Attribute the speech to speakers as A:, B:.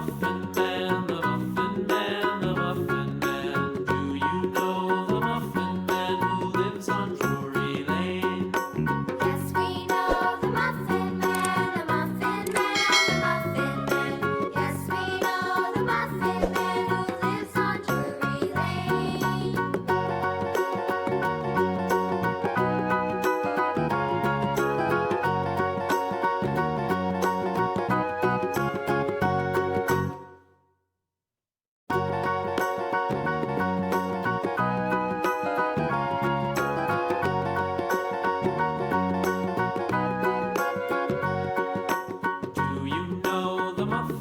A: Muffin Man, the Muffin Man, the Muffin Man. Do you know the Muffin Man who lives on Drury Lane?
B: Yes, we know the Muffin Man, the Muffin Man, the Muffin Man. Yes, we know the Muffin Man who lives on Drury Lane.
A: Do you know the Muffin